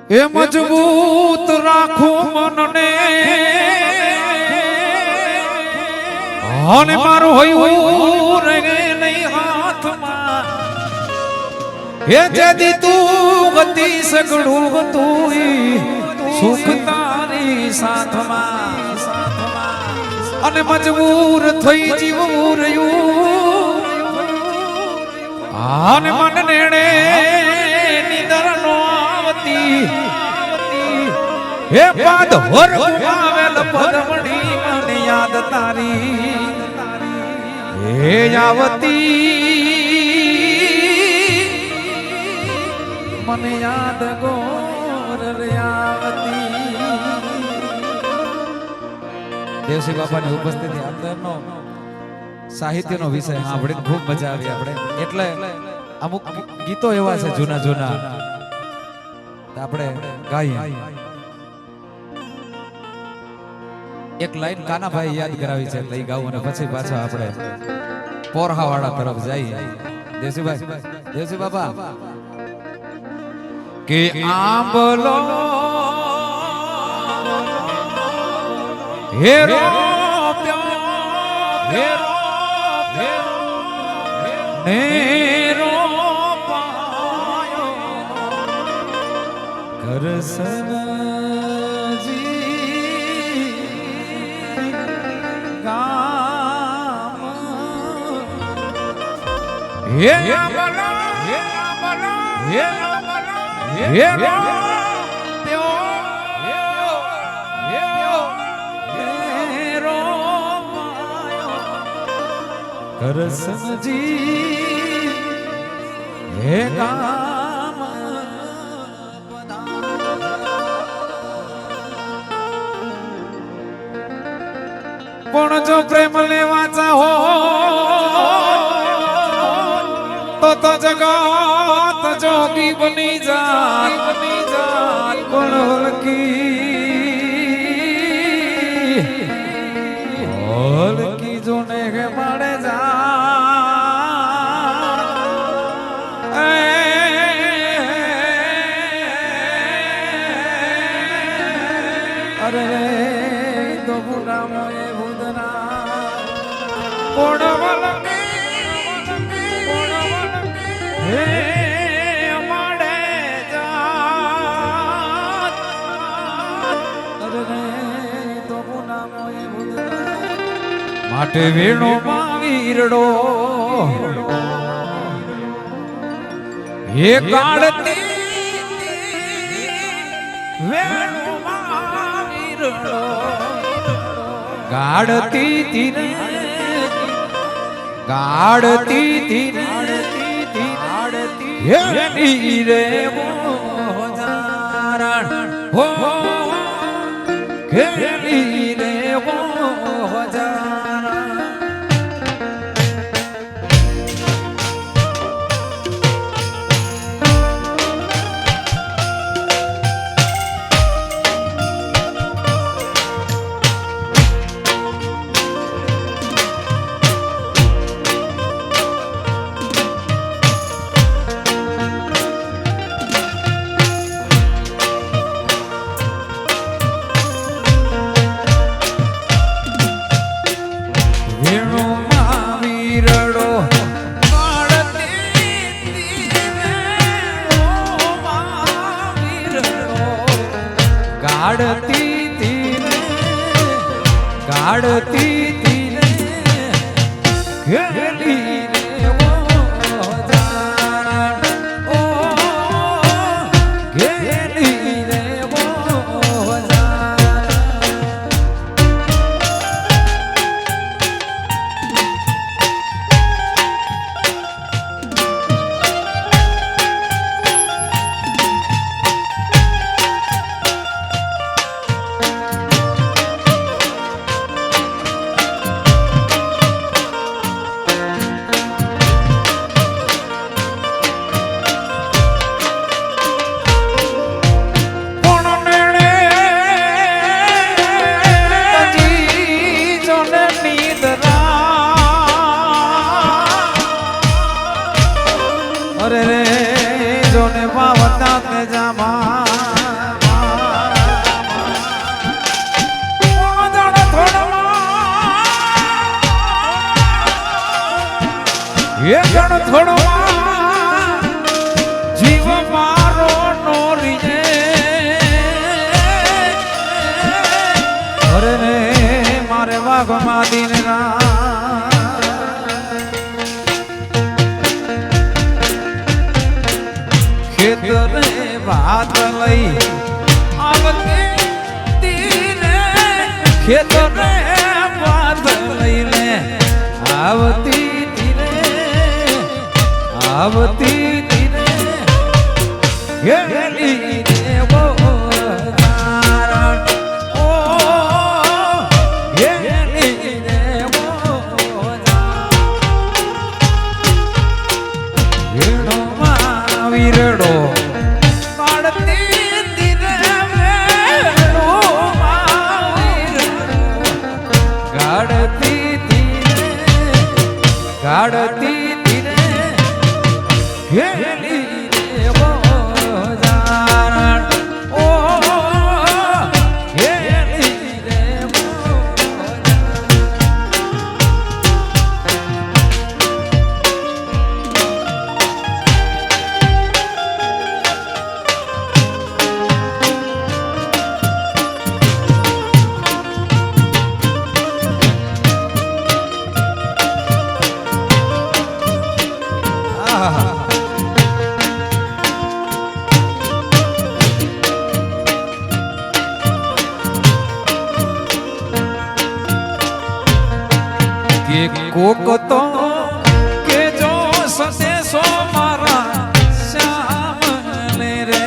એ મજબૂત રાખું મનને અને મારું હોય રે નહીં હાથમાં એ જેદી તું ગતિ સગડું તું સુખ તારી સાથમાં અને મજબૂર થઈ જીવું રહ્યું અને મન નેણે નિદર નો આવતી હે પાદ હોર ગુમાવેલ પદમણી મને યાદ તારી હે આવતી મને યાદ ગોર આવતી. દેવસિંહ બાપાની ઉપસ્થિતિ અંદરનો સાહિત્યનો વિષય સાંભળીને ખૂબ મજા આવી આપણે. એટલે અમુક ગીતો એવા છે જૂના જૂના આપણે ગાઈએ. એક લાઈન કાનાભાઈ યાદ કરાવી છે એટલે ગાવું અને પછી પાછા આપણે પોરહાવાળા તરફ જઈએ. દેવસિંહ બાપા કે આંબલો હેરો હેરો નેરો પાયો કરસનજી ગામ હે આંબલો હે આંબલો હે આંબલો હેરો કરસનજી હે ગામ પણ જો પ્રેમ લેવા ચાહો તો જગત જોગી બની જાત પણ હલકી જોને કે મળે જા અરે તો બુડા મોએ ભૂદના પોડવલ હે મળે જા અરે તો બુડા મોએ ભૂદના માટે વેણો વીરડો હે કાળતી વેણો વીરડો ગાડતી તીરે ગાડતી તીરે હે નીરે મોજારણ હો હે નીરે મોજારણ ગાડતી તીરે ગાડતી તીરે ઘેલી રે મોજારણ ઓ ઘેલી રે માગમાં દિન ખેતરે ભાત લઈ આવતી તીરે ખેતરે ભાત લઈને આવતી તીરે આવતી તીરે ગેલી દેવો વીરડો પાડતી તીરે ગાડતી તીરે ગાડતી તીરે ઘેલી દેવો જાણ ઓ ઘેલી દેવો કોક તો કે જો સંદેશો મારા શ્યામને રે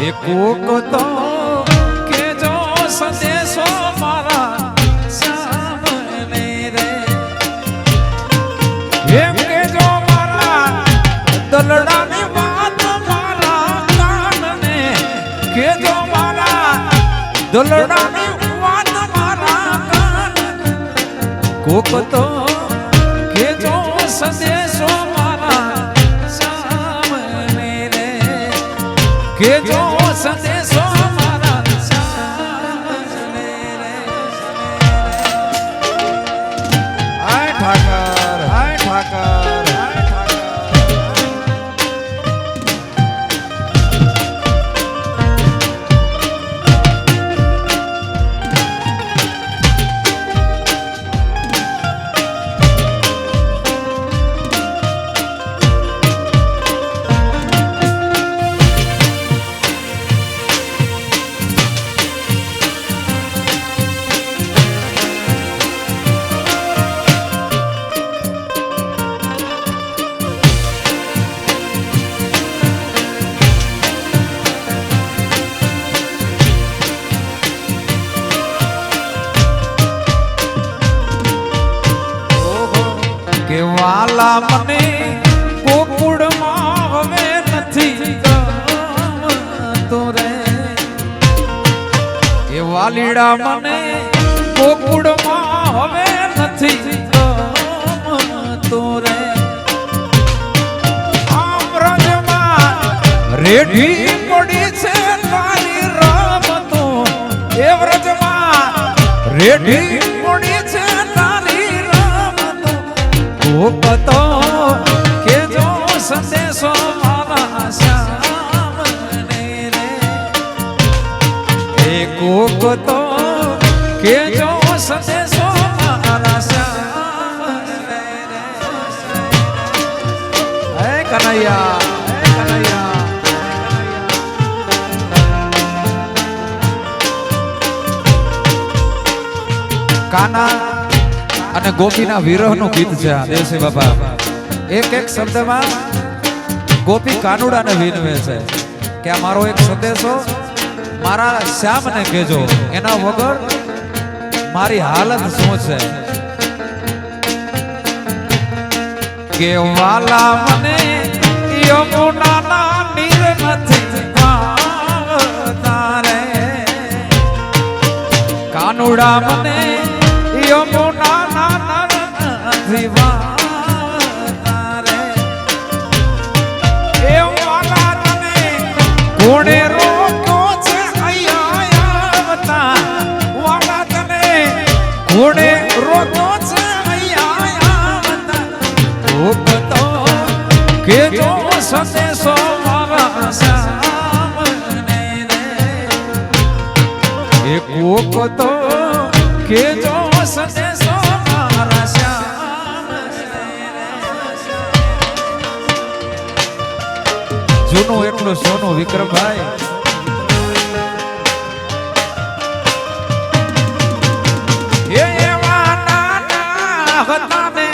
એ કોક તો કે જો સંદેશો મારા શ્યામને રે એમ કે જો મારા દલડાની વાત મારા કાનને કે જો મારા દલડાની કોક તો કે જો સંદેશો મારા સામને રે કે જો સંદેશો મારા સામને રે હાય ઠાકર હાય ઠાકર હાય ઠાકર કે વાલા મને ગોકુળમાં હવે નથી ગમતો રે એ વાલીડા મને ગોકુળમાં હવે નથી ગમતો રે આમ રેઢી પડી છે તારી રમતો એ વ્રજમાં રેઢી પડી છે કોકતો કે જો સંદેશો મારા શ્યામને રે એ કોકતો કે જો સંદેશો મારા શ્યામને રે હે કનૈયા હે કનૈયા કાના અને ગોપીના વિરહનું ગીત છે આ દેવસી બાપા એક એક શબ્દમાં ગોપી કાનુડાને વિનવે છે કે આ મારો એક સંદેશો મારા શ્યામને કહેજો એના વગર મારી હાલત શું છે કે વાલા મને યમુનાના નીર નથી તારે કાનુડા મને યમુના કોણે રોક્યો છે અહીંયા આવતા વાલા તને કોણે રોક્યો છે અહીંયા આવતા કોકતો કે જો સંદેશો મારા સામને રે એ કોકતો કે જો સંદેશો મારા શ્યામ જૂનું એટલું સોનું વિક્રમભાઈ એવા નાના હતા ને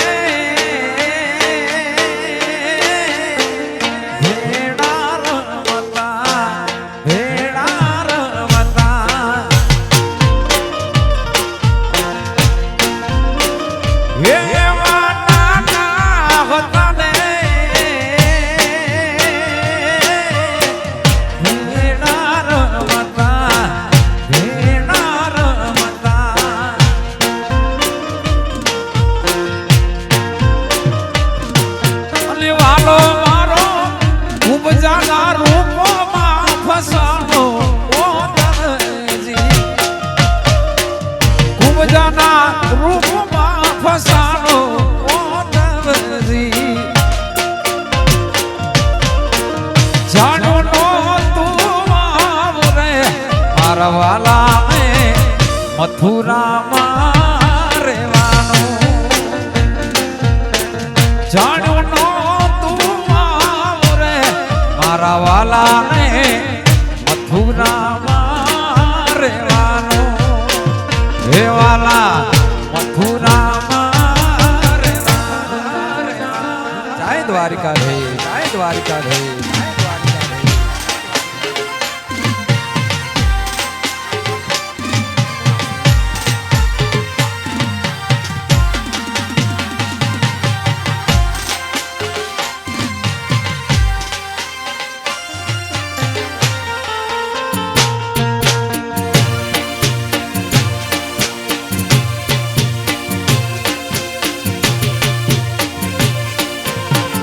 વાલા મથુરામાં રહેવાનું જાણ્યું નો તું રે મારા વાલા ને મથુરામાં રહેવાનું હે વાલા મથુરામાં રહેવાનું જય દ્વારિકા જય દ્વારિકા જય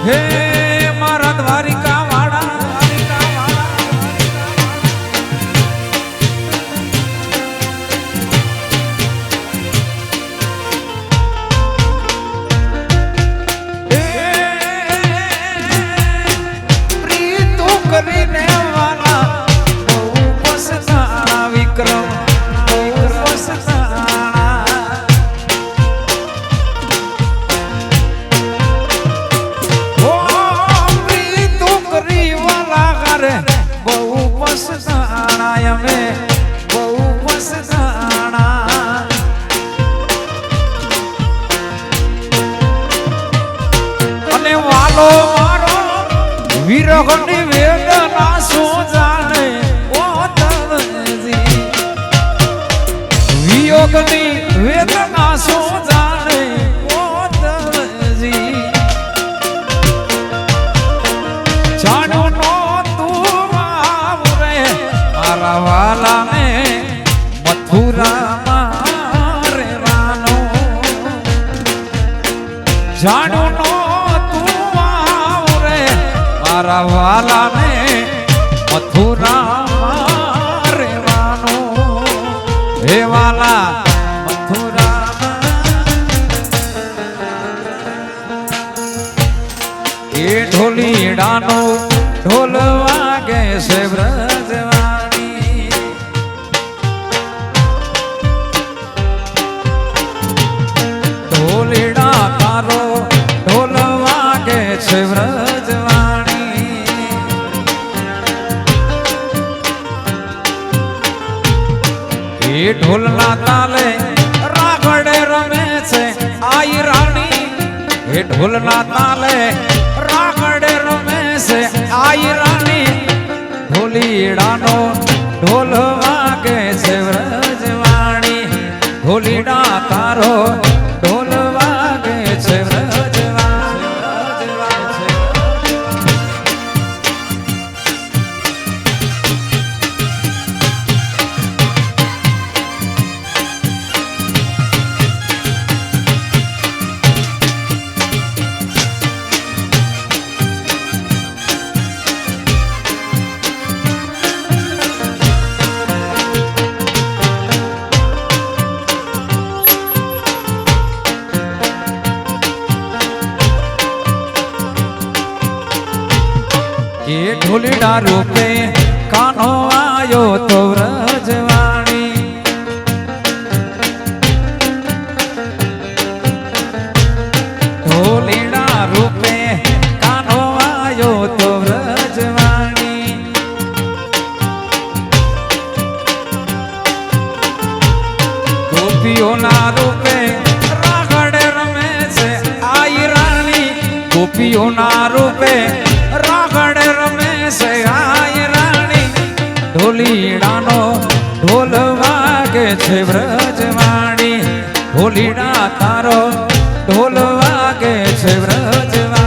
હે મારા દ્વારિકા વાળા પ્રીતો કરીને વાલા બહુ પસંદ વિક્રમ વિરહની વેદના શું જાણે ઓ તવજી વિયોગની વેદના શું જાણે ઓ તવજી જાણો નો તું આવરે મારા વાલા ને મથુરામાં રહેવાનું જાણો નો મારા વાલા ને મથુરામાં રહેવાનું હે વાલા મથુરામાં એ ઢોલીડાનો ઢોલ વાગે છે વ્રજવાણી ઢોલીડા તારો ઢોલ વાગે છે વ્રજવાણી એ ઢોલના તાલે રાગડે રમે છે આઈ રાણી એ ઢોલના તાલે રાગડે રમે છે આઈ રાણી ઢોલીડાનો ઢોલ વાગે છે વ્રજવાણી ઢોલીડા તારો ઢોલ વાગે છે એ ઢોલીડા રૂપે કાનો આયો તો વ્રજવાણી હોલીડાનો ઢોલ વાગે છે વ્રજવાણી હોલીડા તારો ઢોલ વાગે છે વ્રજવાણી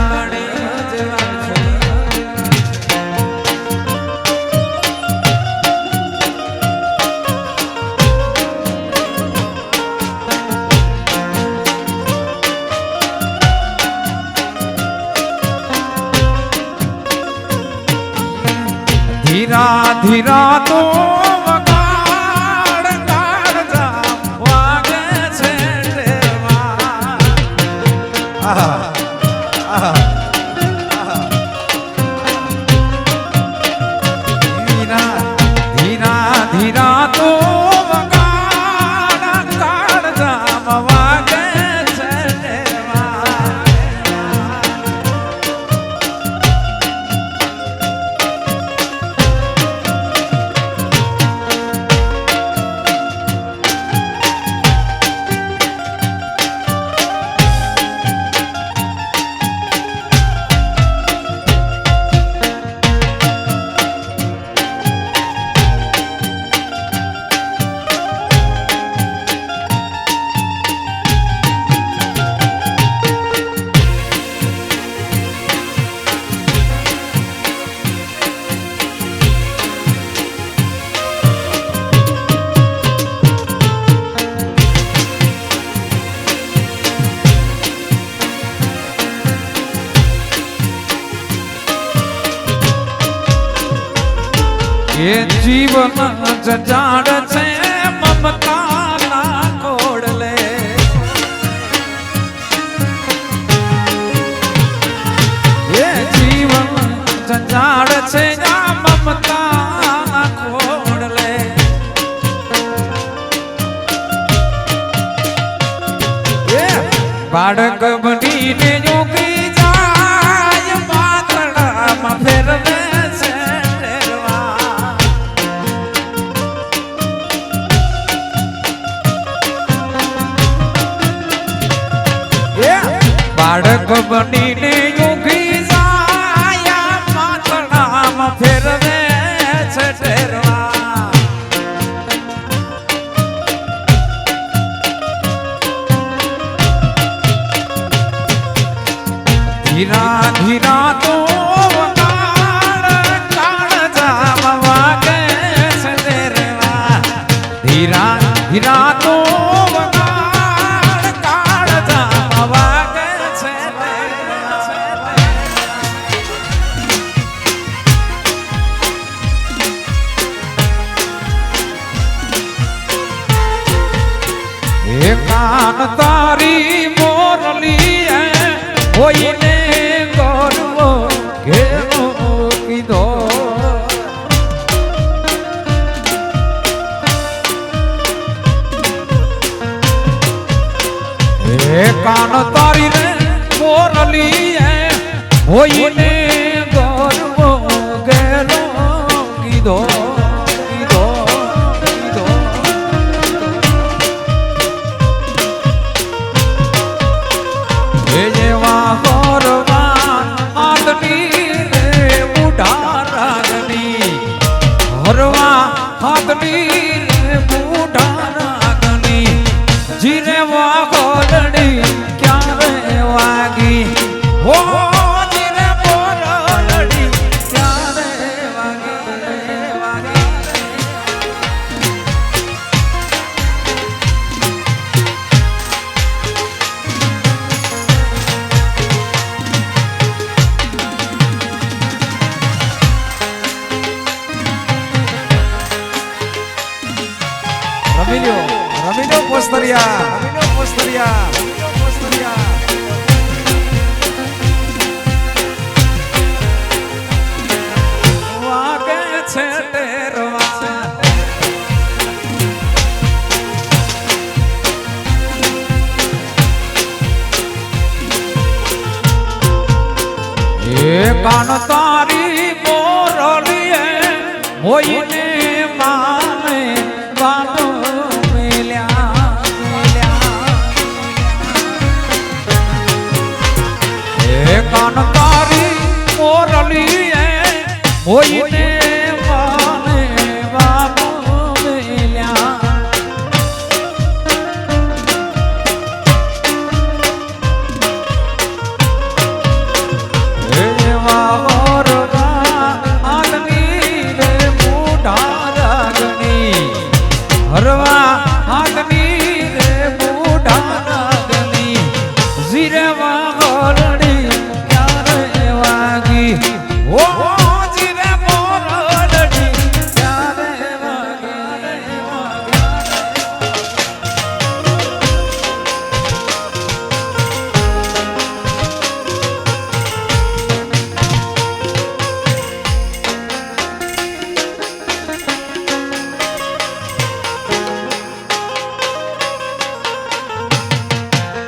ધીરા ધીરા તો વગાડ કાળજા વાગે છે ટેવા. ધીરા ધીરા ધીરા તો વગાડ કાળજા વાગે છે ટેવા. એ જીવન જજાડ છે મમતાના કોડલે એ જીવન જજાડ છે મમતાના કોડલે એ બાળક બનીને યોગી જાય પાતળામાં ફેરવે બાળક બનીને યોગી જાય માથડામાં ફેરવે છે ટેરવા. ધીરા ધીરા તો વગાડ કાળજામાં વાગે છે ટેરવા. ધીરા ધીરા તો કાન તારી મોરલી હોઈને ગોરવો ઘેરો કીધો. એ કાન તારી રે મોરલી હોઈને ગોરવો ઘેરો કીધો. હરવા હાથની બુઢા રાગની જીરે વાગોલડી ક્યારે વાગી હો જીરે બોલડી ક્યારે વાગી. રમીલો પોસ્તરિયા વાગે છે ટેરવા. એ કાન તારી મોરલીએ હોઈને માને વાલો કાન તારી મોરલી હોઈને માને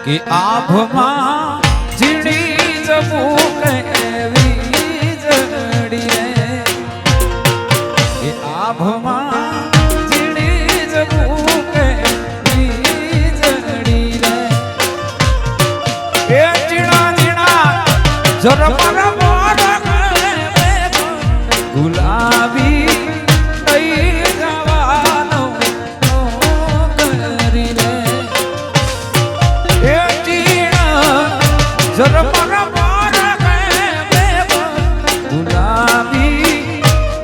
એ આભમાં ઝીણી જબુક એવી જડી રે એ આભમાં ઝીણી જબુક એવી જડી રે એ ઝીણા ઝીણા જરમર ગુલાબી કઈ જવાનો કરી રે એ ઝીણા જરમર ગુલાબી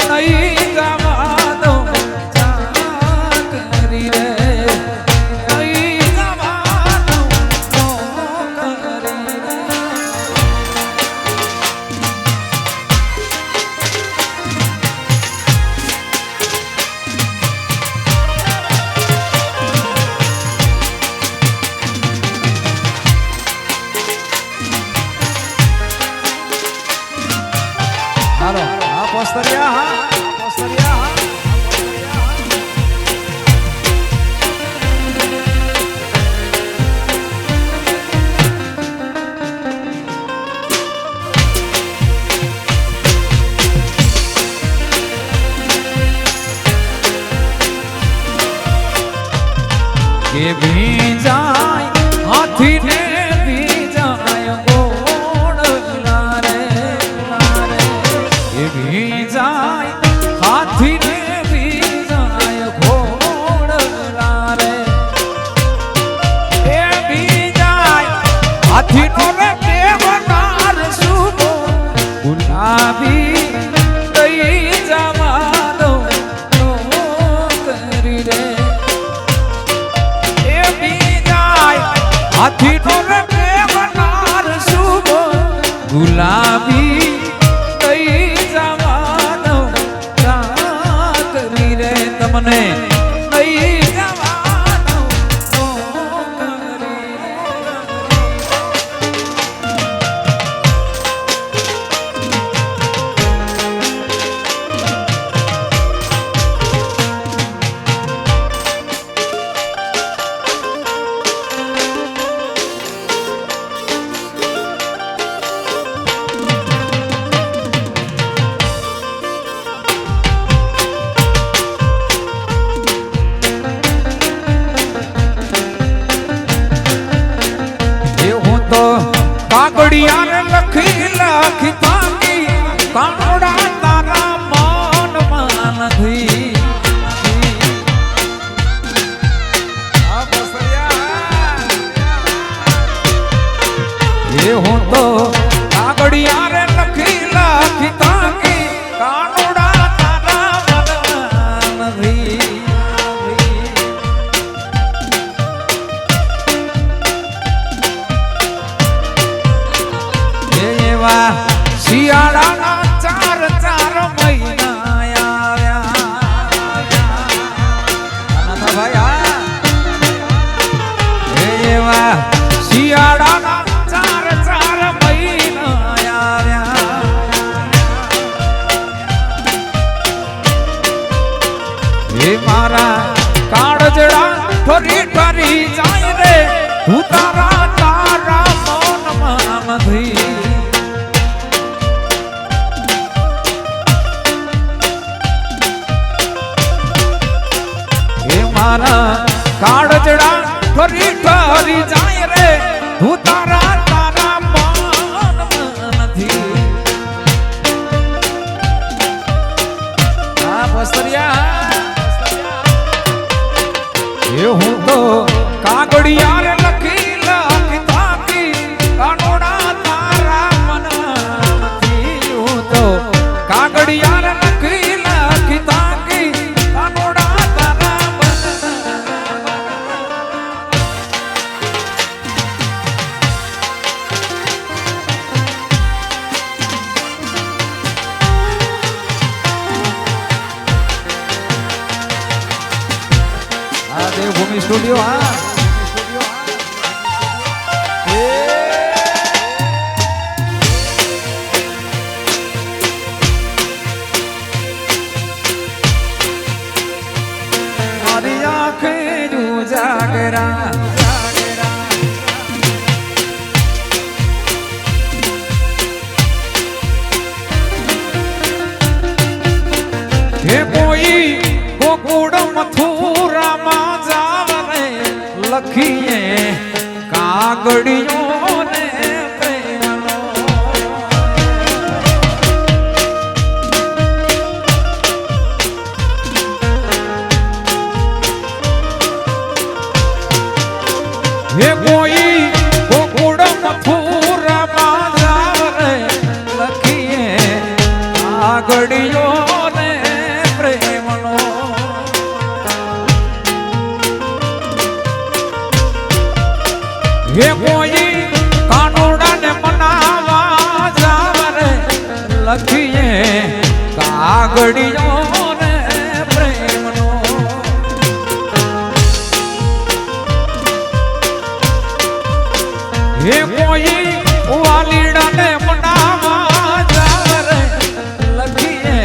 કઈ જવાનો કરી રે કઈ જવાનો કરી રે હાલો આ પોસ્તરિયા હા પોસ્તરિયા હા કે ભીજાય હાથી ને ભીજાય ગોળલા રે કે ભીજાય હાથી ને ભીજાય ઘોડલા રે એ ભીજાય હાથી નો રે દેવનાર સુબો ગુલાબી કઈ જવાનો કરી રે હાથી નો રે પ્રેમનાર શુભ ગુલાબી કઈ જવાનો કરી રે તમને કઈ જવાનો કરી કાગડિયા લખી લખી તાકી કાનોડા તારા મનમાં નથી એ હું તો કાગડિયા લખી લખી તાકી કાનોડા તારા મનમાં નથી શિયાળાના ચાર ચાર મહિના આવ્યા ભાઈ એવા શિયાળાના ચાર ચાર મહિના આવ્યા એ મારા કાળજડા ફરી ફરી જાય રે હું તારા તારા મનમાં નથી મારા કાળજડા ફરી ફરી જાય રે હું તારા તારા મનમાં નથી આ પોસ્તરિયા એ હું તો કાગડિયા લખી લખી તાકી કાનોડા તારા મનમાં નથી હું તો કાગડિયા લખી લખી તાકી કાનોડા દેવભૂમિ સ્ટુડિયો હા મારી આંખે જો જાગરા હે કોઈ ગોકુળ મથુરામાં જાવ રે લખીએ કાગળિયો ને પ્રેમનો. હે કોઈ ગોકુળ મથુરામાં જાવ રે લખીએ કાગળિયો ને પ્રેમનો. હે કોઈ કાનોડા ને મનાવા જાવ રે લખીએ કાગળિયો ને પ્રેમનો. હે કોઈ વાલીડા ને મનાવા જાવ રે લખીએ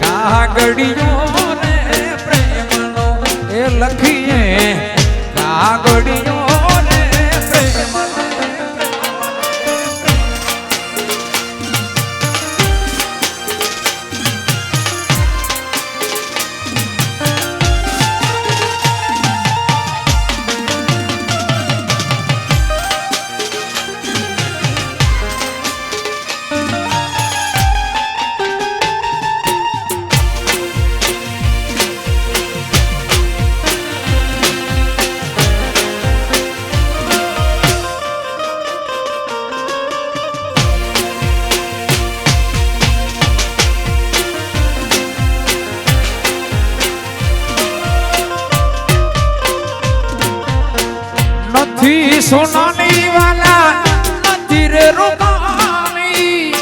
કાગળિયો ને પ્રેમનો. એ લખીએ કાગળિયો નથી સોનાની વાલા નથી રે રૂપાની.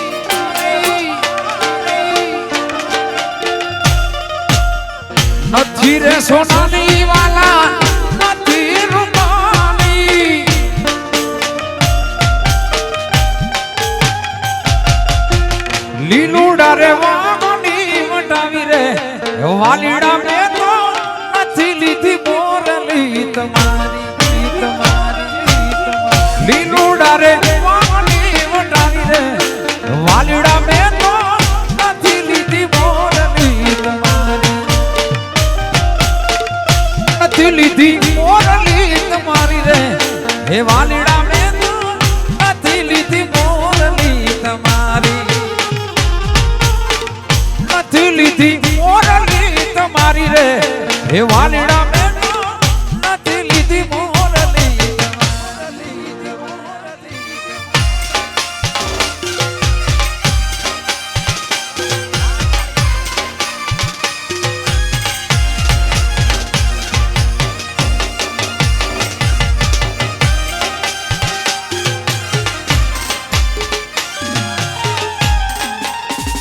નથી રે સોનાની વાલા નથી રૂપાની. લીલુડા રે વાગની વટાવી રે વાલીડા મેં તો નથી લીધી બોરલી તમારી. લીલુડા રે વાલી વટાવી રે વાલીડા મેં તો નથી લીધી મોરલી તમારી. નથી લીધી મોરલી તમારી રે હે વાલીડા મેં તો નથી લીધી મોરલી તમારી. નથી લીધી મોરલી તમારી રે હે વાલીડા મેં તો નથી લીધી મોરલી.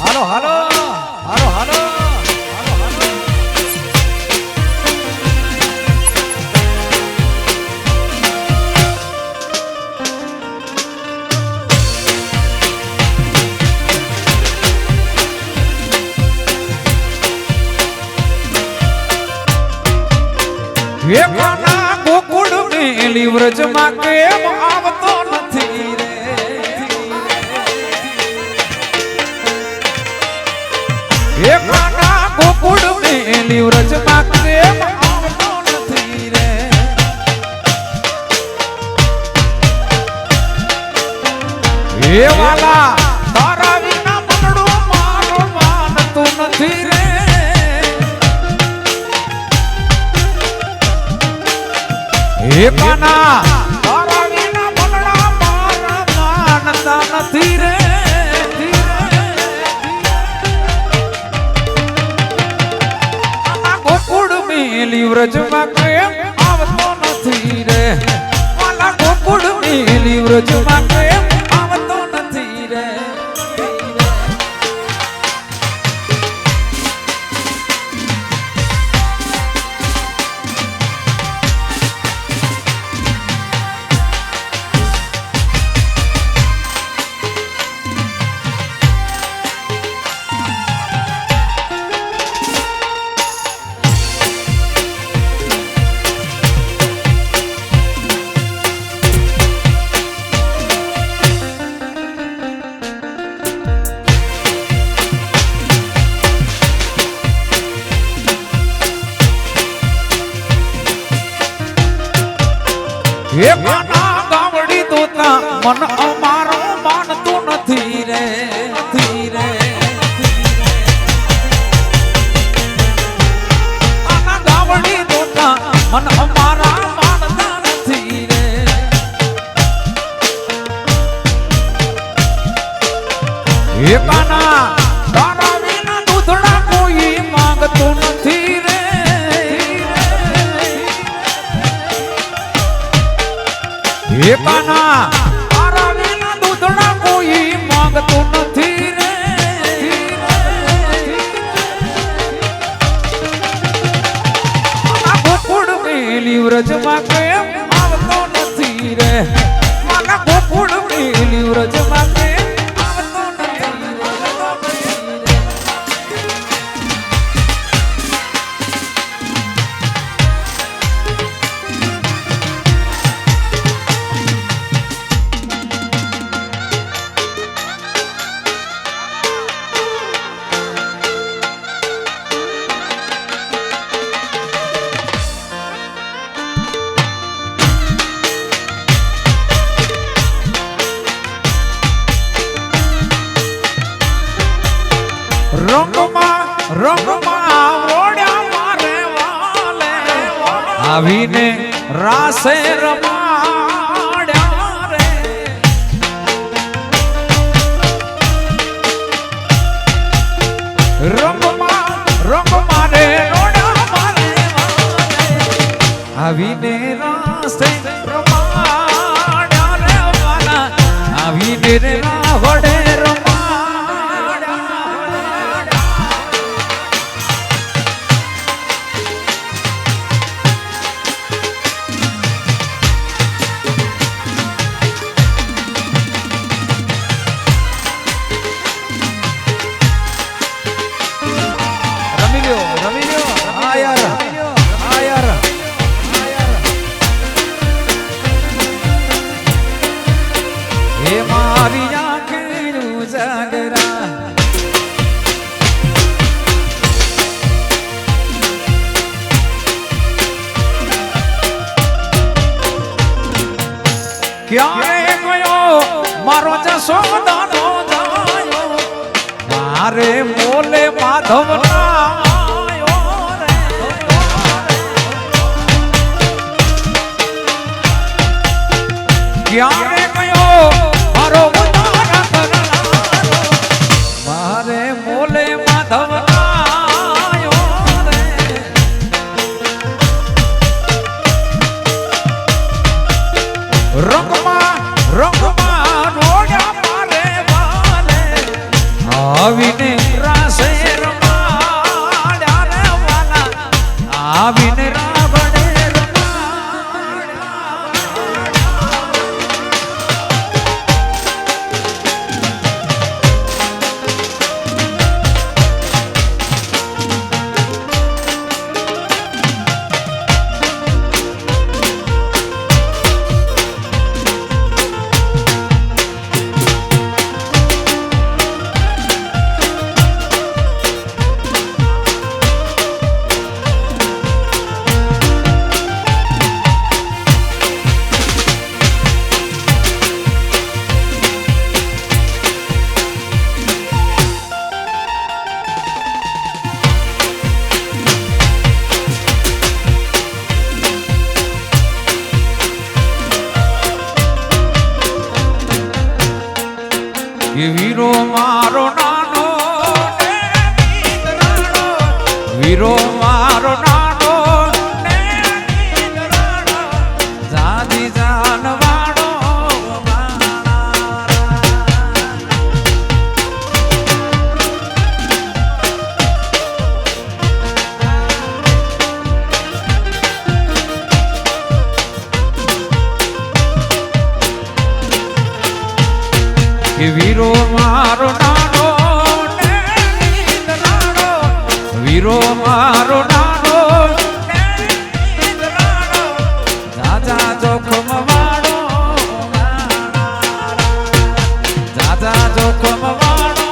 હાલો હાલો હાલો હાલો વેપાના ગોકુળ મેલી વ્રજમાં કેમ આવતો નથી રે. વેપાના ગોકુળ મેલી વ્રજમાં કેમ આવતો નથી રે. હે વાલા તારા વિના મનડું મારું માનતું નથી રે. હે પાના તારા વિના મનડા મારા માનતા નથી રે. ગોકુળ મેલી વ્રજમાં કેમ આવતો નથી રે. વાલા ગોકુળ મેલી વ્રજમાં કેમ આવતો નથી રે. એ કાના ગાવડી તોતા મન અમારો માનતું નથી રે કાના ગાવડી તોતા મન અમારા માનતા નથી રે એ કાના તારા વિના દૂધડા કોઈ માંગતું નથી રે એ કાના તારા વિના દૂધડા કોઈ માંગતું નથી રે ગોકુળ મેલી વ્રજમાં કેમ આવતો નથી રે મારા ગોકુળ મેલી વ્રજમાં કેમ આવતો નથી રંગમાં ઓડ્યા મારે વાલે આવીને રાસે રમાડ્યા રે રંગમાં રે ઓડ્યા મારે આવીને રાસે રમાડ્યા રે વાલા આવીને રે રાવડે ક્યારે ગયો મારો જશોદાનો જાયો મારે મોલે માધવ નાયો રે ક્યારે ગયો મારો ઉતારા કરનારો મારે મોલે માધવ નાયો રે રંગમાં રોડ્યા મારે વાલે આવીને રાસે રમાડ્યા રે વાલા આવીને રાવડે વીરો મારો નાનો વીરો મારો નાનો જાદી જાનવાડો વીરો મારો નાનો વીરો મારો નાનો દાદા જોખમ વાળો દાદા જોખમ વાળો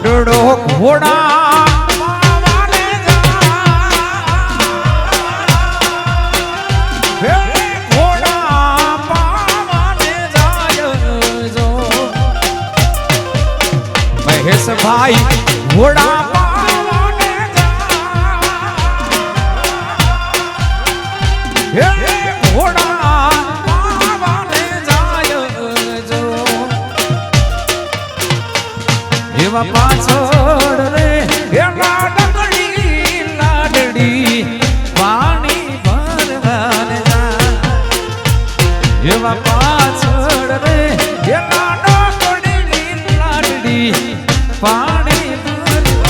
લાડડો ઘોડા પાવાને જાય ઘોડા પાવાને જાય જો મહેશભાઈ ઘોડા પાવાને જાય ઘોડા પાવાને જાય જો એવા પાછળ રે એ લાડડી પાણી ભરવાને જાય એવા પાછળ રે એ લાડડી પાણી ભરવાને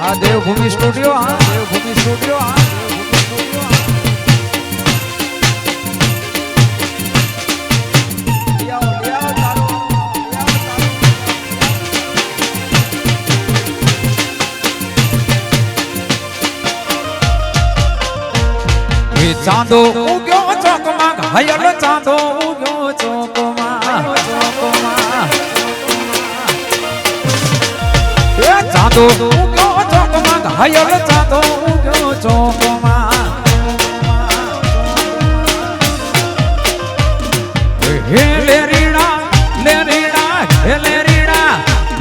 આ દેવભૂમિ સ્ટુડિયો આ દેવભૂમિ સ્ટુડિયો આ ચાંદો ઉગ્યો ચોકમાં ઘાયલ ચાંદો ઉગ્યો ચોકમાં ચાંદો ઉગ્યો ચોકમાં ઘાયલ ચાંદો ઉગ્યો ચોકમાં હે લેરીડા લેરીડા હે લેરીડા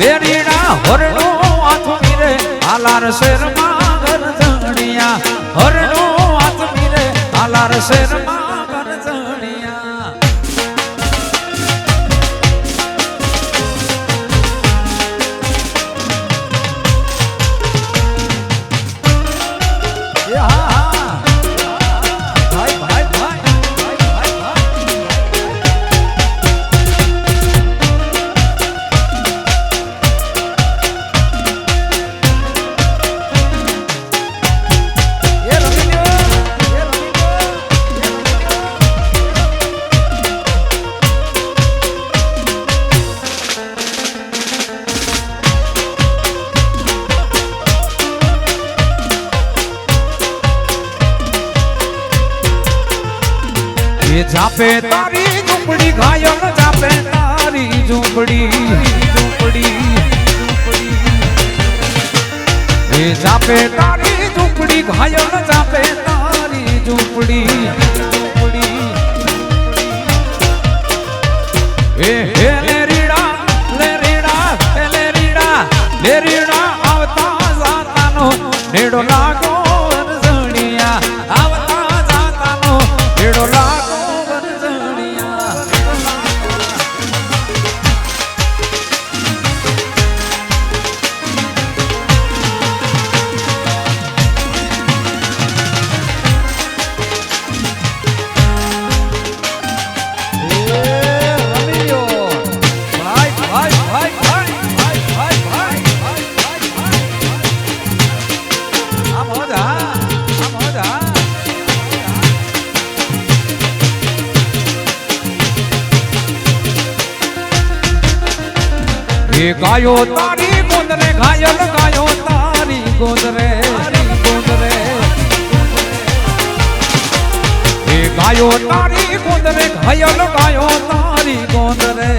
લેરીડા હરણો આથમી રે આલાર શેરમાં ગરજણિયા હરણો આથમી રે આલાર શેરમાં ગરજણિયા जापे तारी झुंपड़ी घायल जापे तारी झुंपड़ी ये जापे तारी झुंपड़ी घायल जापे तारी झुंपड़ी ए हे लेरीड़ा लेरीड़ा लेरीड़ा लेरीड़ा आवता जातानो नेडो लागो वरजणिया आवता जातानो नेडो लागो गायो तारी गोंदरे घायल गायो तारी गोंदरे गोंदरे गायो तारी गोंदरे घायल गायो तारी गोंदरे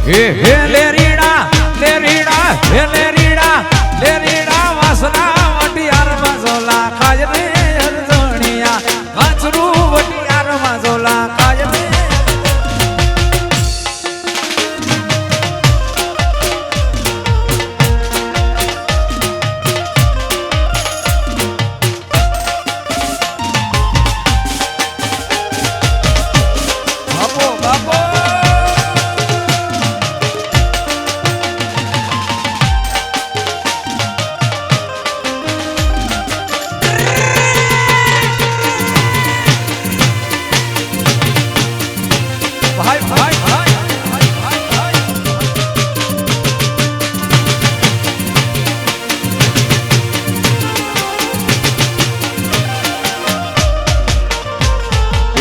हे लेरीड़ा लेरीड़ा हे लेरीड़ा लेरीड़ा वासना वटियार मजोला खाय रे अर्जणिया गाचरू वटियार मजोला खाय रे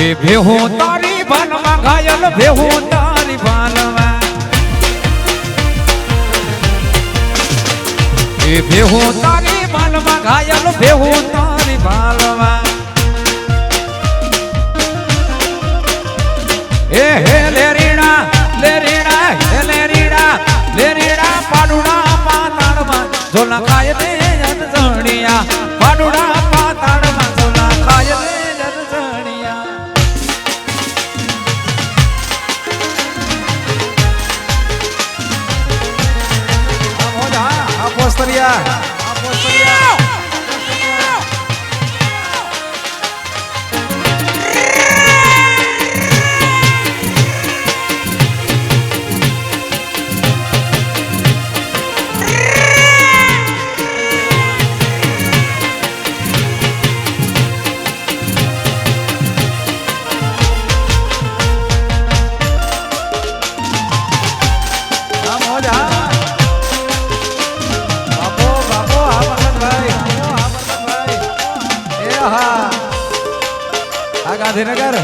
એ ભેહું તારી ભાનમાં ઘાયલ ભેહું તારી ભાનમાં એ ભેહું તારી ભાનમાં ઘાયલ ભેહું તારી ભાનમાં એ હે લેરીડા લેરીડા હે લેરીડા લેરીડા પાડુડા પાતાળમાં ઝોલા ખાય દે જણિયા પાડુડા પાતાળમાં ઝોલા ખાય દે Apostaria. ગાંધીનગર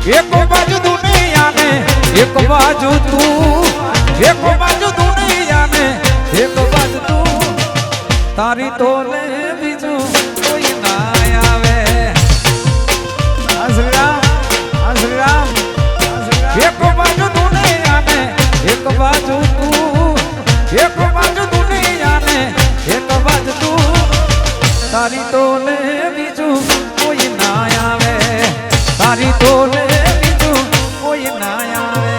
એક બાજુ દુનિયાને એક બાજુ તું એક બાજુ દુનિયાને એક બાજુ તું તારી તો લે બીજું કોઈ ના આવે શ્રી રામ એક બાજુ દુનિયાને એક બાજુ તું એક બાજુ દુનિયાને એક બાજુ તું તારી તો લે બીજું કોઈ ના આવે તારી તો લે બીજું કોઈ ના આવે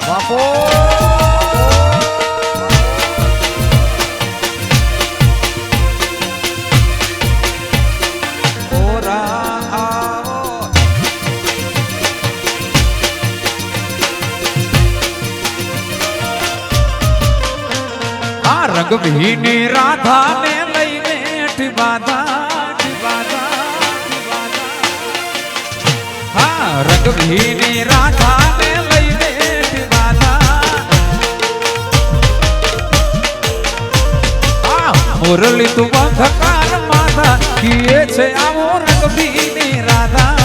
બાપો રંગભીની રાધા ને લઈને હા રંગભીની રાધા ને લઈને મુરલી તું બંધકાર માતા કીએ છે આવો રંગભીની રાધા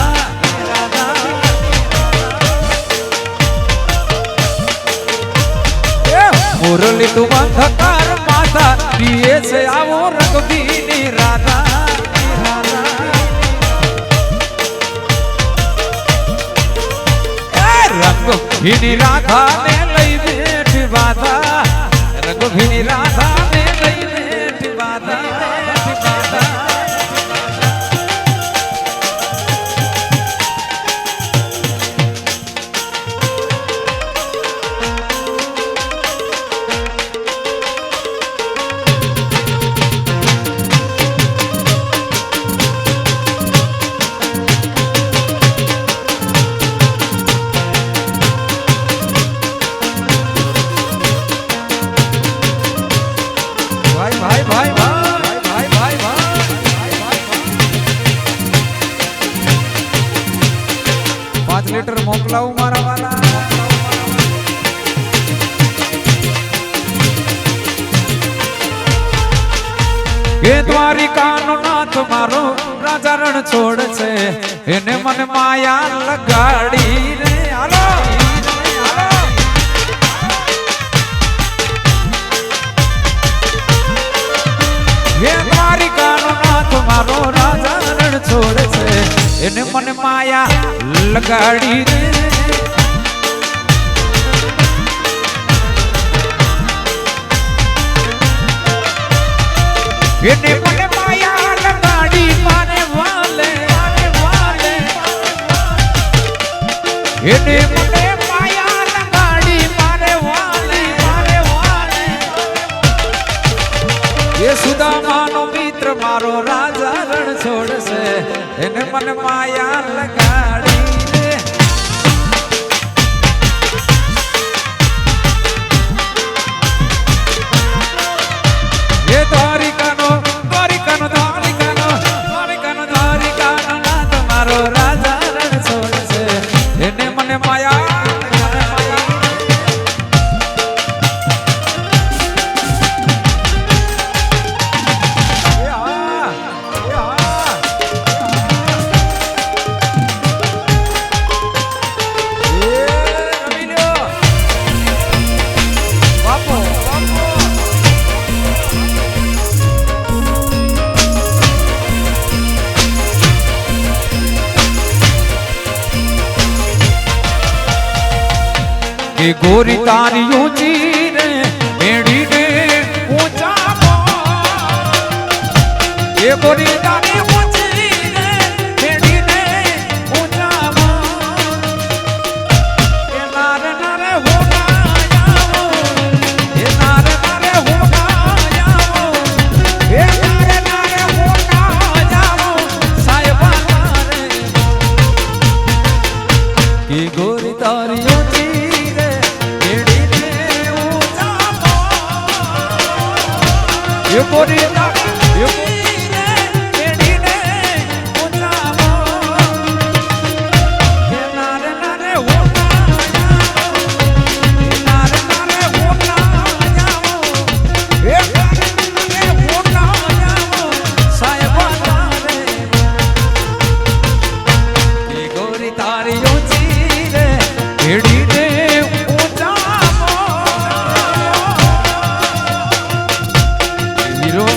મુરલી તું બંધકાર માતા કીએ છે આવો રંગભીની રાધા રંગભીની રાધા ને લઈ બેઠી બાધા રંગભીની રાધા ને લઈ બેઠી બાધા લીટર મોકલાવું મારા વાલા એ દ્વારિકાનો નાથ મારો રાજા રણ છોડ છે એને મને માયા લગાડી રે હાલો એ દ્વારિકાનો નાથ મારો રાજા રણ છોડ છે એને મને માયા લગાડી રે એને મને માયા લગાડી મારે વાલે એને મને માયા લગાડી મારે વાલે એ સુદામાનો મિત્ર મારો રાજા રણ છોડશે એને મને માયા લગાડી મારો રાજા રણ છોડશે એને મને માયા કે ગોરી તારી ઊંચી રે મેડી ને ઊંચા એ ગોરી તારી ઊંચી રે મેડી ને ઊંચા એ નારે નારે હો આવો એ નારે નારે હો આવો એ નારે નારે હો આવો સાહેબા રે કે ગોરી તારી ઊંચી ये कोरी ना ये मेरी ने उठाओ ये नारे नारे हो ये नारे नारे हो जाओ ये नारे हो जाओ साहिबा रे ये गोरी तारी ऊंची रे मेरी ने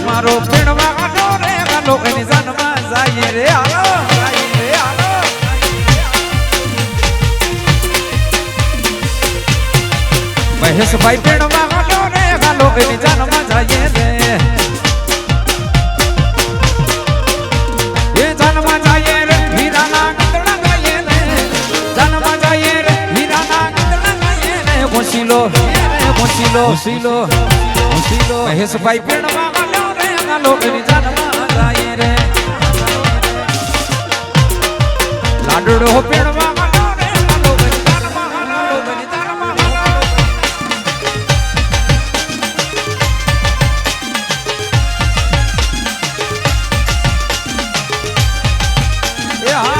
मारो पिणवा गालो रे गालो एनी जानमा जाये रे आलो जाये रे आलो महेश भाई पिणवा गालो रे गालो एनी जानमा जाये रे ये जानमा जाये रे हीरा ना गंदड़ा जाये रे जानमा जाये रे हीरा ना गंदड़ा जाये रे घोसीलो घोसीलो महेश भाई पिणवा लोकनी जानमा जाये रे लाडड़ो पेड़वा गालो रे लोकनी जानमा लोकनी जानमा ए हा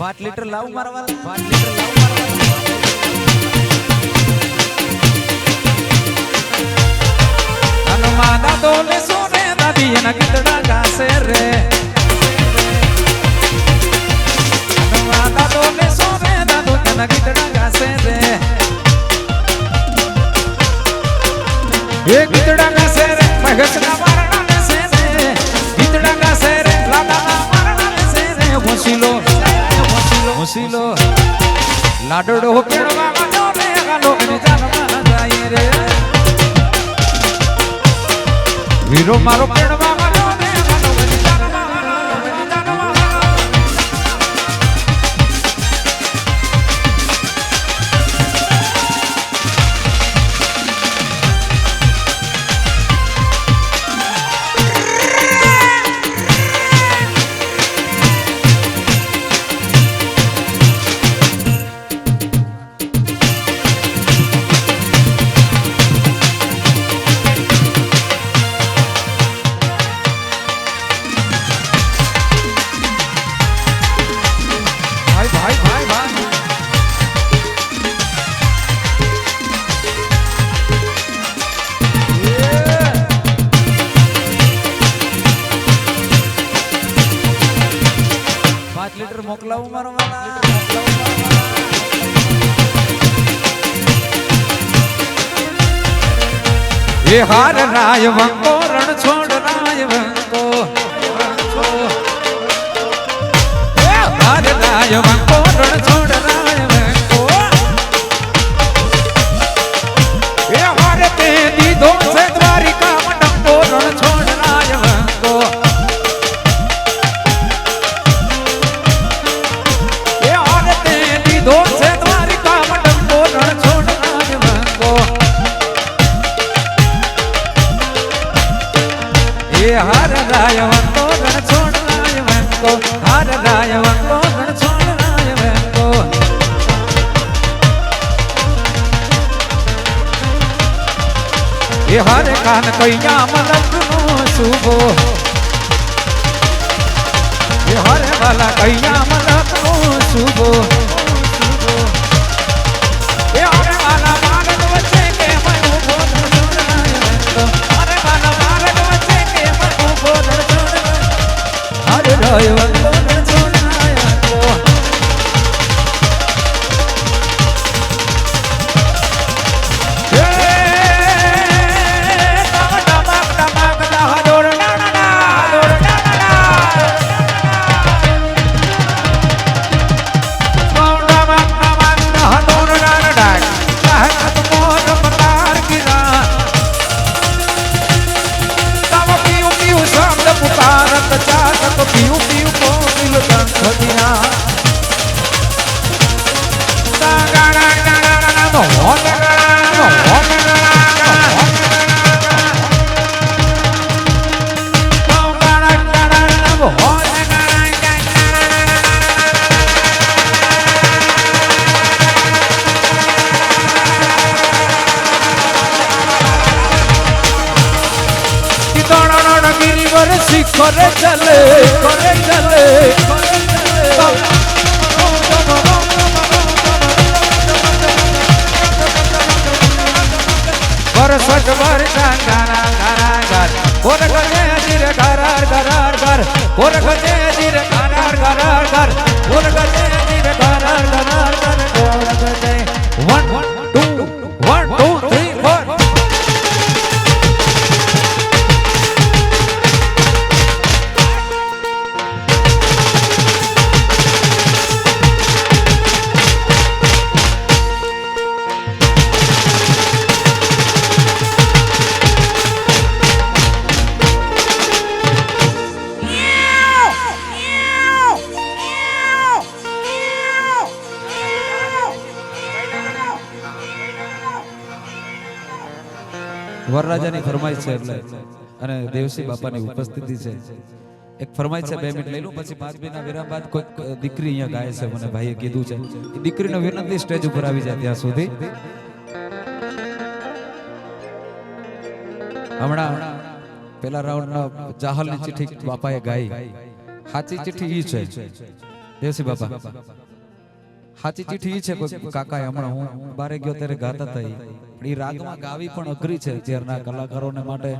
5 लीटर लाव मारवा 5 लीटर लाव मारवा हनुमाना दोले सोने दादी ना कितना गासे रे हनुमाना दोले सोने दादू ना कितना गासे रे ये कितना गासे रे महेश ना मारना से रे कितना गासे रे लाडा ना मारना से रे घोसीलो घोसीलो लाडड़ो पेड़वा गालो रे गालो एनी जानमा जाये रे वीरो मारो पेड़वा गालो रे गालो एनी जानमा एनी जानमा लीटर मोकलाऊ मारो वाला ये हार राय वंको रण छोड़ राय वंको हार राय वंको रण छोड़ राय वंको ये हार ते दीदो से द्वारिका मंडपो रण छोड़ राय वंको ये हार ते दीदो से द्वारिका मंडपो रण छोड़ राय वंको ये हार राय वंको रण छोड़ राय वंको हार राय वंको रण छोड़ राय वंको એ હારે કાન કૈયા મલકનો શુભો એ હારે વાલા કૈયા મલકનો શુભો એ હારે વાલા માર્ગ વચ્ચે કે મેં ઉભો હારે વાલા માર્ગ વચ્ચે કે મેં ઉભો હારે રહ્યો करे चले करे चले बरसट बरसा गारा गारा गार कोर गजे दिर गरार गरार गार कोर गजे दिर गरार गरार गार कोर गजे दिर गरार गरार गार कोर गजे 1 2 1 2 3 4 વરરાજાની ફરમાઈશ છે એટલે અને દેવસી બાપાની ઉપસ્થિતિ છે એક ફરમાઈશ છે 2 મિનિટ લઈ લઉં પછી 5 મિનિટના વિરામ બાદ કોઈ દીકરી અહીંયા ગાય છે મને ભાઈએ કીધું છે એ દીકરીનો વિનંતી સ્ટેજ ઉપર આવી જાય ત્યાં સુધી હમણાં પેલા રાઉન્ડના જાહલની ચિઠ્ઠી બાપાએ ગાઈ સાચી ચિઠ્ઠી ઈ છે દેવસી બાપા સાચી ચિઠ્ઠી ઈ છે કોઈ કાકાએ હમણાં હું બારે ગયો ત્યારે ગાતા હતા એ રાગમાં ગાવી પણ અઘરી છે અત્યારના કલાકારોને માટે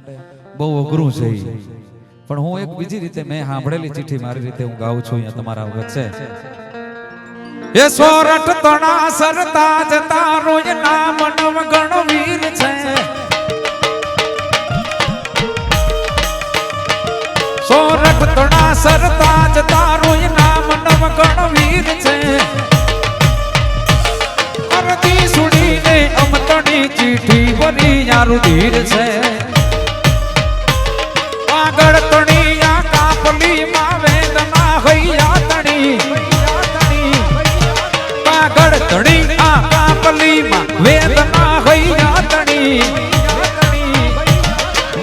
બહુ અઘરું છે પણ હું એક બીજી રીતે મેં સાંભળેલી ચિઠ્ઠી મારી રીતે હું ગાઉં છું અહીંયા તમારા વચ્ચે એ સોરઠ તણા સરતા જતા રોજ નામ નવ ગણવીર છે સોરઠ તણા સરતા જતા રોજ નામ નવ ગણવીર છે અરતી સુણીને અમતણી ચીઠી ભરી યારું ધીર છે આગળ તણીયા કાપલી માં વેદના હૈયા તણી આગળ તણી આ કાપલી માં વેદના હૈયા તણી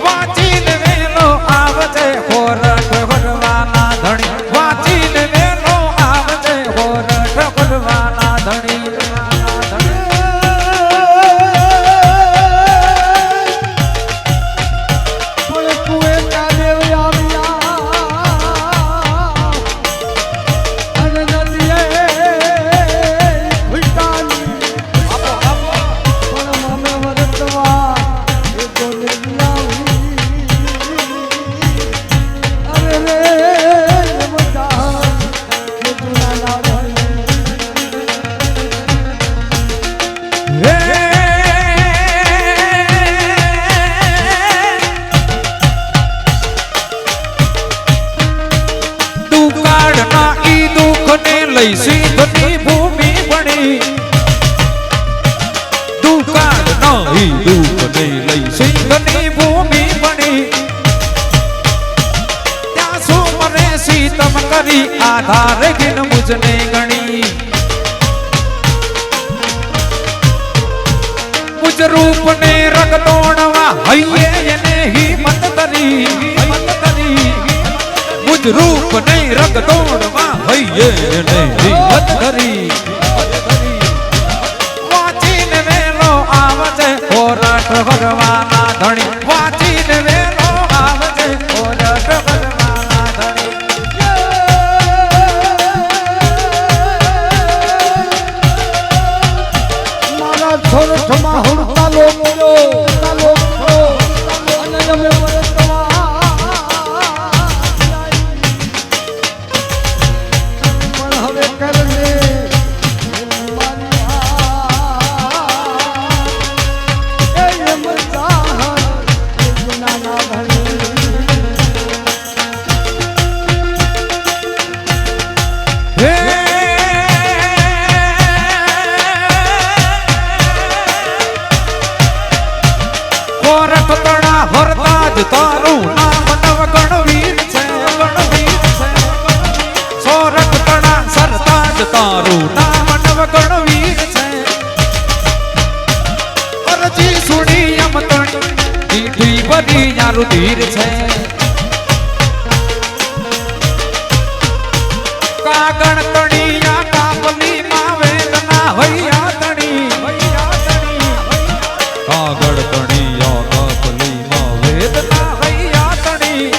વાંચીને વેલો આવજે હોરઠ ભરવાના ધણી વાંચીને વેલો આવજે હોરઠ ભરવાના ધણી સિંધની ભૂમિ બની દુકાળ નહીં દુઃખ નહીં લઈ સિંધની ભૂમિ બની ત્યાં શું મને સીતમ કરી આધાર ઘીન મુજને ગણી મુજ રૂપને રગ તોડવા હૈયે એને હિંમત કરી મુજ રૂપને રગ તોડવા હૈયે એને હિંમત કરી વાંચીને વેલો આવજે હોરઠ ભરવાના ધણી વાંચીને વેલો આવજે ઓરટ ભરવાના ધણી મારા છોરઠમાં હુડતા લોકો અને અમે પણ હવે કરને તારું નામ નવ ગણવીર છે સોરઠ તણા સરતાજ તારું નામ નવ ગણવીર છે અરજી સુણી એમ તણી દીઠી બની યારું ધીર છે કાગણ તણીયા કાપલી માં વેદના હૈયા તણી કાગળ તણીયા કાપલી માં વેદના હૈયા તણી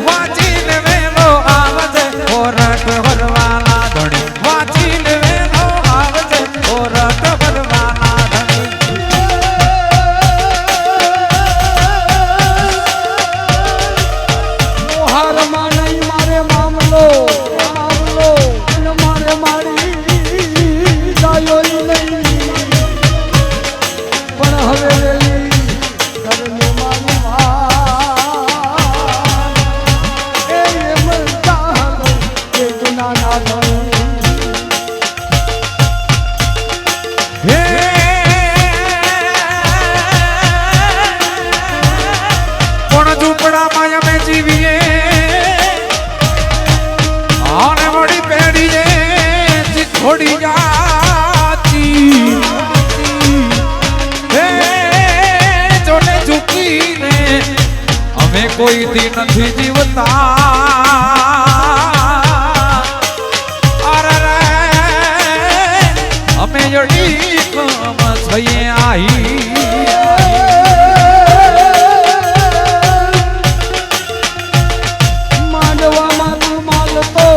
વાંચીને વેલો આવજે ઓરટ ભરવાના ધણી વાંચીને વેલો આવજે ઓરટ ભરવાના ધણી હાર માનઈ મારે મામલો અને મારે મારી જાયો નહીં પણ હવે વેલી કરને મારી વાત એ એમ ચાહલો કે ગુના ના ધણી હે કોણ ઝૂંપડામાં અમે જીવીએ આને વળી પેઢીએ થોડી જાતી હે જોને ઝૂકીને અમે કોઈ દી નથી જીવતા અરે રે અમે જડી કમ થઈએ આહી માંડવામાં તું માલતો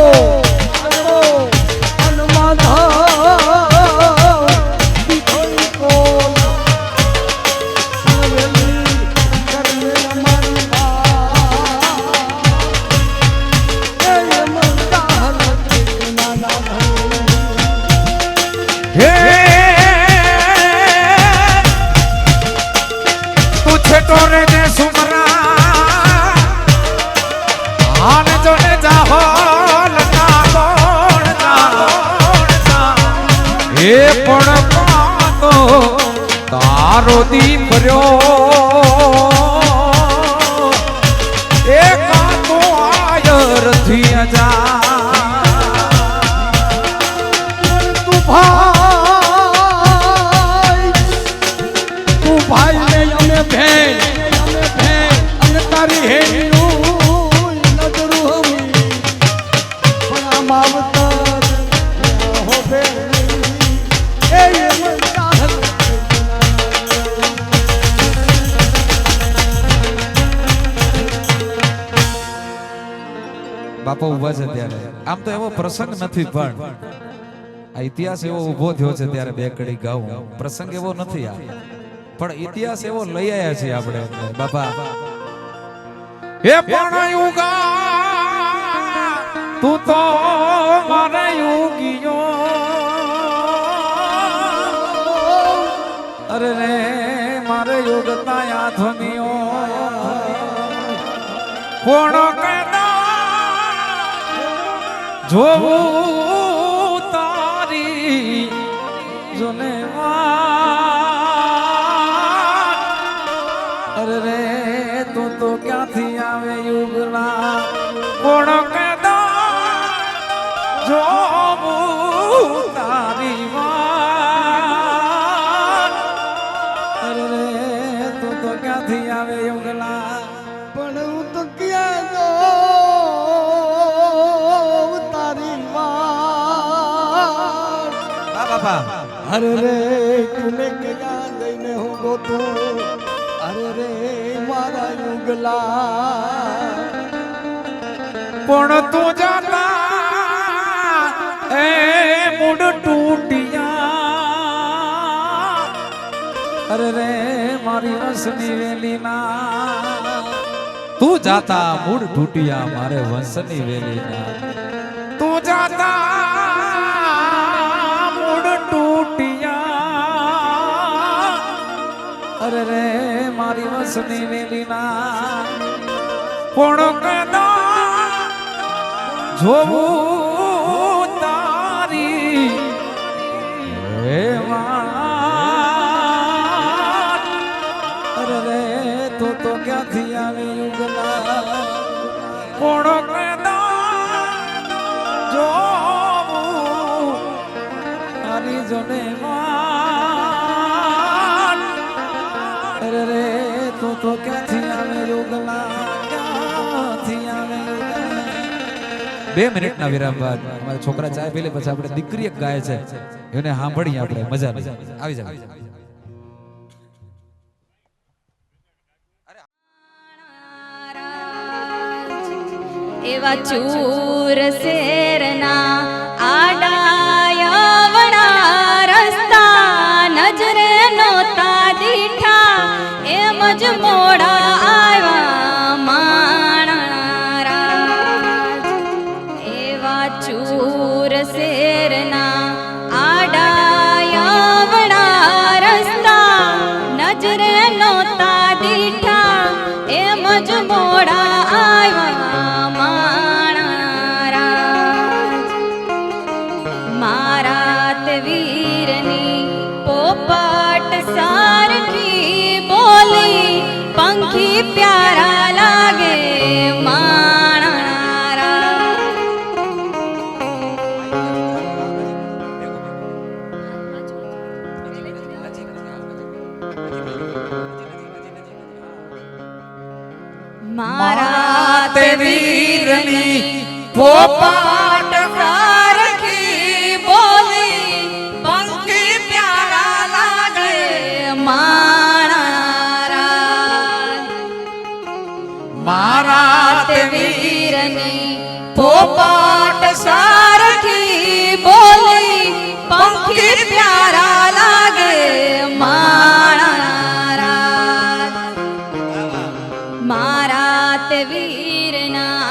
એ પણ પાતો તારો દીકર્યો એ કાતો આયર થી અજા તું ભાઈ ને અમે ભેણ અને તારી હેનું નજરું હમી પણ આ માવતર હો ભેણ બાપા ઉભા છે ત્યારે આમ તો એવો પ્રસંગ નથી પણ આ ઇતિહાસ એવો ઉભો થયો છે ત્યારે બે કડી ગાઉં પ્રસંગ એવો નથી આ પણ ઇતિહાસ એવો લઈ આવ્યા છીએ આપણે બાપા હે પણ યુગા તું તો મારે યુગીયો અરે રે મારે યુગતા યાથમીઓ કોણ જોવું તારી જોને અરે રે તું તો ક્યાંથી આવે યુગના કોણ કદા જોવું તારી અરે રે તું તો ક્યાંથી આવે યુગના પણ હું તો ક્યાં જો બાપા અરે રે તુને કે ગાંધઈને હું ગોતું અરે રે મારા યુગલા પણ તું જાતા એ મૂડ તૂટિયા અરે રે મારી વંશની વેલીના તું જાતા મૂડ તૂટિયા મારે વંશની વેલીના તું જાતા મૂડ તૂટિયા અરે રે મારી વંશની વેલીના પણ કદા જોવું તારી હે વાત અરે રે તો ક્યાંથી આવે યુગલા કોણ કદા જોવું તારી જોને વાત અરે રે તો ક્યાંથી આવે યુગલા 2 મિનિટના વિરામ બાદ અમારા છોકરા ચા પી લે પછી આપણે દીકરી એક ગાય છે એને સાંભળીએ આપણે મજા આવી જાય એવા ચૂર શેરના આડાયવડા રસ્તા નજરે નોતા દીઠા એમ જ મોડા આવ્યા માણારાજ એવા ચૂર શેરના આડાયવડા રસ્તા નજરે નોતા દીઠા એમ જ મોડા આવ્યા વીરની પોપટ સારખી બોલી પંખી પ્યારા લાગે માણારા મારા તે વીરની પોપટ સારખી બોલી પંખી પ્યારા લાગે માણારા મારા તે વીરની પોપટ સારખી બોલી પંખી પ્યારા લાગે માણારા મારા તે વીરના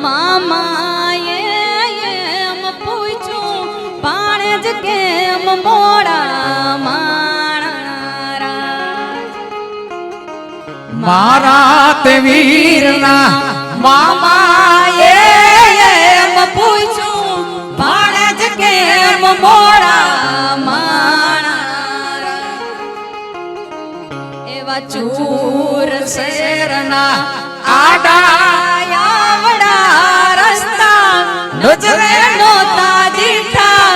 મામાએ એમ પૂછ્યું પાણે જ કેમ મોડા માણારા મારા તે વીરના મામાએ એમ પૂછ્યું પાણે જ કેમ મોડા માણારા એવા ચૂર શેરના આડાયવડા રસ્તા નજરે નોતા દીઠા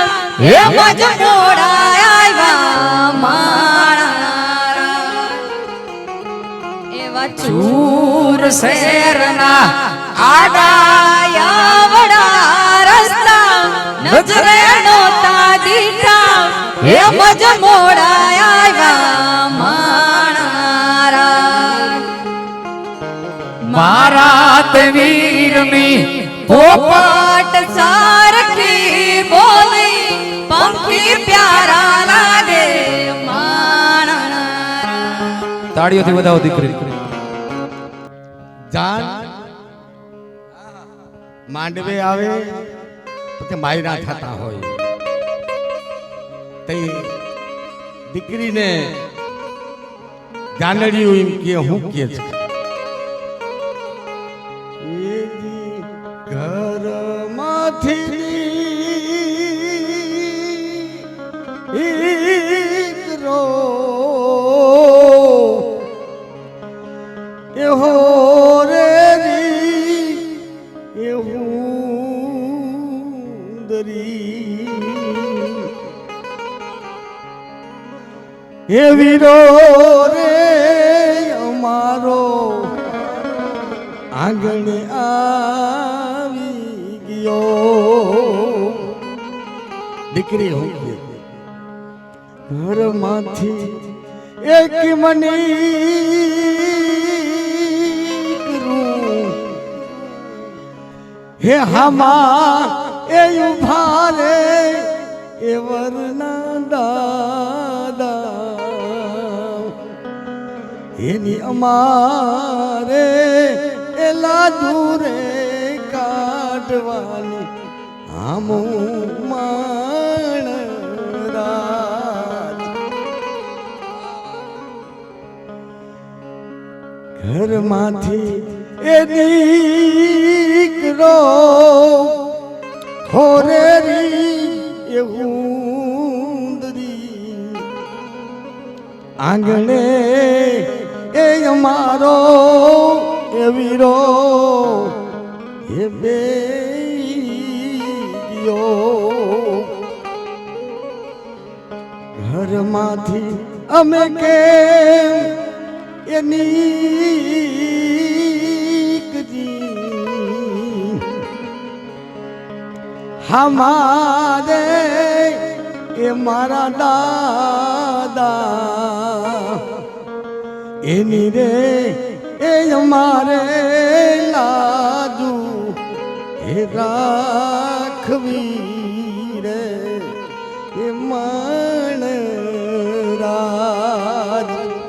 એમ જ મોડા આવ્યા માણારા એવા ચૂર શેરના આડાયવડા રસ્તા નજરે નોતા દીઠા એમ જ મોડા આવ્યા માણારા મારા તે વીરની પોપટ સારખી બોલી પંખી પ્યારા લાગે માણારા તાળીઓથી વધાવો દીકરી જાન માંડવે આવે પછી માયરા થતા હોય તે દીકરીને જાનડિયું એમ કે હું કે છે ઘરમાંથી ઈકરો એહો રે રી એવું દરી એ વીરો રે અમારો આંગણે આવી ગયો દીકરી હું ઘરમાંથી એક મની કરું હે હામા એ ઉભા રે એ વરના દાદા એની અમારે એ લાદુ રે કાઢવાની આમું માણ રાજ ઘરમાંથી એ દીકરો હોરેરી એ હુંદરી આંગણે એ અમારો એ વીરો એ બેયો ઘરમાંથી અમે કેમ એની હમારે એ મારા દાદા એની રે એ અમારે લાજુ એ રાખવી